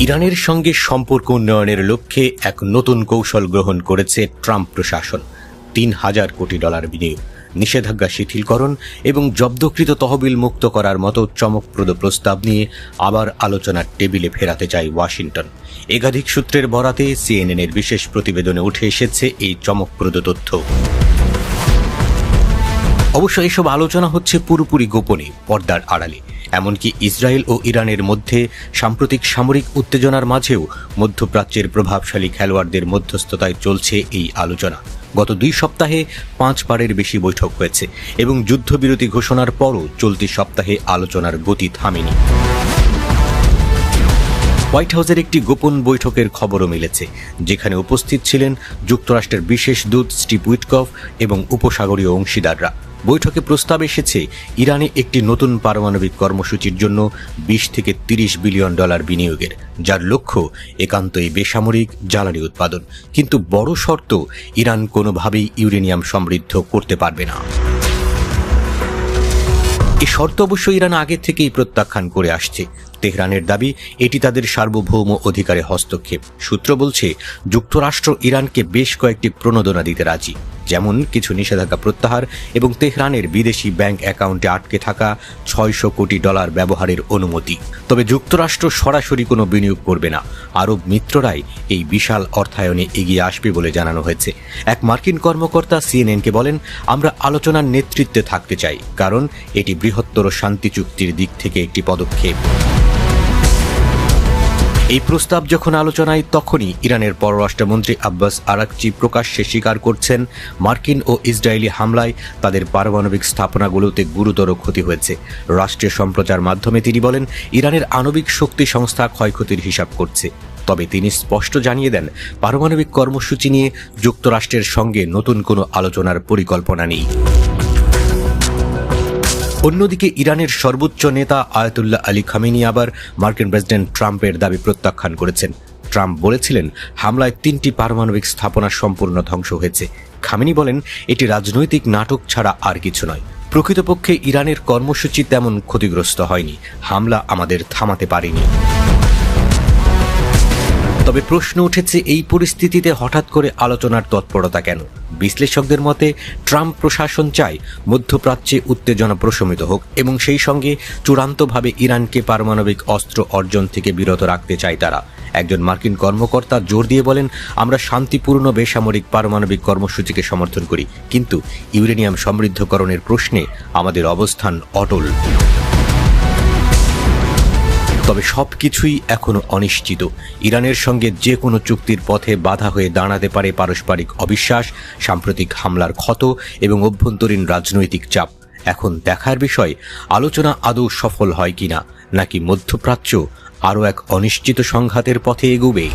ইরানের সঙ্গে সম্পর্ক উন্নয়নের লক্ষ্যে এক নতুন কৌশল গ্রহণ করেছে ট্রাম্প প্রশাসন। $3,000 কোটি বিনিয়োগ, নিষেধাজ্ঞা শিথিলকরণ এবং জব্দকৃত তহবিল মুক্ত করার মতো চমকপ্রদ প্রস্তাব নিয়ে আবার আলোচনার টেবিলে ফেরাতে চায় ওয়াশিংটন। একাধিক সূত্রের বরাতে সিএনএনের বিশেষ প্রতিবেদনে উঠে এসেছে এই চমকপ্রদ তথ্য। অবশ্য এসব আলোচনা হচ্ছে পুরোপুরি গোপনে, পর্দার আড়ালে। এমনকি ইসরায়েল ও ইরানের মধ্যে সাম্প্রতিক সামরিক উত্তেজনার মাঝেও মধ্যপ্রাচ্যের প্রভাবশালী খেলোয়াড়দের মধ্যস্থতায় চলছে এই আলোচনা। গত 2 সপ্তাহে 5 বারের বেশি বৈঠক হয়েছে এবং যুদ্ধবিরতি ঘোষণার পরও চলতি সপ্তাহে আলোচনার গতি থামেনি। হোয়াইট হাউসের একটি গোপন বৈঠকের খবরও মিলেছে, যেখানে উপস্থিত ছিলেন যুক্তরাষ্ট্রের বিশেষ দূত স্টিভ উইটকফ এবং উপসাগরীয় অংশীদাররা। বৈঠকে প্রস্তাব এসেছে ইরানে একটি নতুন পারমাণবিক কর্মসূচির জন্য $20 থেকে $30 বিলিয়ন বিনিয়োগের, যার লক্ষ্য একান্তই বেসামরিক জ্বালানি উৎপাদন। কিন্তু বড় শর্ত, ইরান কোনোভাবেই ইউরেনিয়াম সমৃদ্ধ করতে পারবে না। এই শর্ত অবশ্য ইরান আগে থেকেই প্রত্যাখ্যান করে আসছে। তেহরানের দাবি এটি তাদের সার্বভৌম অধিকারে হস্তক্ষেপ। সূত্র বলছে যুক্তরাষ্ট্র ইরানকে বেশ কয়েকটি প্রণোদনা দিতে রাজি, যেমন কিছু নিষেধাজ্ঞা প্রত্যাহার এবং তেহরানের বিদেশি ব্যাংক অ্যাকাউন্টে আটকে থাকা $600 কোটি ব্যবহারের অনুমতি। তবে যুক্তরাষ্ট্র সরাসরি কোনো বিনিয়োগ করবে না। আরব মিত্ররাই এই বিশাল অর্থায়নে এগিয়ে আসবে বলে জানানো হয়েছে। এক মার্কিন কর্মকর্তা সিএনএনকে বলেন, আমরা আলোচনার নেতৃত্বে থাকতে চাই, কারণ এটি বৃহত্তর শান্তি চুক্তির দিক থেকে একটি পদক্ষেপ। এই প্রস্তাব যখন আলোচনায়, তখনই ইরানের পররাষ্ট্রমন্ত্রী আব্বাস আরাকচি প্রকাশ্যে স্বীকার করছেন মার্কিন ও ইসরায়েলি হামলায় তাদের পারমাণবিক স্থাপনাগুলোতে গুরুতর ক্ষতি হয়েছে। রাষ্ট্রীয় সম্প্রচার মাধ্যমে তিনি বলেন, ইরানের আণবিক শক্তি সংস্থা ক্ষয়ক্ষতির হিসাব করছে। তবে তিনি স্পষ্ট জানিয়ে দেন, পারমাণবিক কর্মসূচি নিয়ে যুক্তরাষ্ট্রের সঙ্গে নতুন কোনো আলোচনার পরিকল্পনা নেই। অন্যদিকে ইরানের সর্বোচ্চ নেতা আয়াতুল্লাহ আলী খামেনি আবার মার্কিন প্রেসিডেন্ট ট্রাম্পের দাবি প্রত্যাখ্যান করেছেন। ট্রাম্প বলেছিলেন, হামলায় 3টি পারমাণবিক স্থাপনা সম্পূর্ণ ধ্বংস হয়েছে। খামেনি বলেন, এটি রাজনৈতিক নাটক ছাড়া আর কিছু নয়। প্রকৃতপক্ষে ইরানের কর্মসূচি তেমন ক্ষতিগ্রস্ত হয়নি, হামলা আমাদের থামাতে পারেনি। তবে প্রশ্ন উঠেছে, এই পরিস্থিতিতে হঠাৎ করে আলোচনার তৎপরতা কেন? বিশ্লেষকদের মতে, ট্রাম্প প্রশাসন চায় মধ্যপ্রাচ্যে উত্তেজনা প্রশমিত হোক এবং সেই সঙ্গে চূড়ান্তভাবে ইরানকে পারমাণবিক অস্ত্র অর্জন থেকে বিরত রাখতে চায় তারা। একজন মার্কিন কর্মকর্তা জোর দিয়ে বলেন, আমরা শান্তিপূর্ণ বেসামরিক পারমাণবিক কর্মসূচিকে সমর্থন করি, কিন্তু ইউরেনিয়াম সমৃদ্ধকরণের প্রশ্নে আমাদের অবস্থান অটল। তবে সবকিছুই এখনো অনিশ্চিত। ইরানের সঙ্গে যে কোনো চুক্তির পথে বাধা হয়ে দাঁড়াতে পারে পারস্পরিক অবিশ্বাস, সাম্প্রতিক হামলার ক্ষত এবং অভ্যন্তরীণ রাজনৈতিক চাপ। এখন দেখার বিষয়, আলোচনা আদৌ সফল হয় কিনা, নাকি মধ্যপ্রাচ্য আরও এক অনিশ্চিত সংঘাতের পথে এগোবে।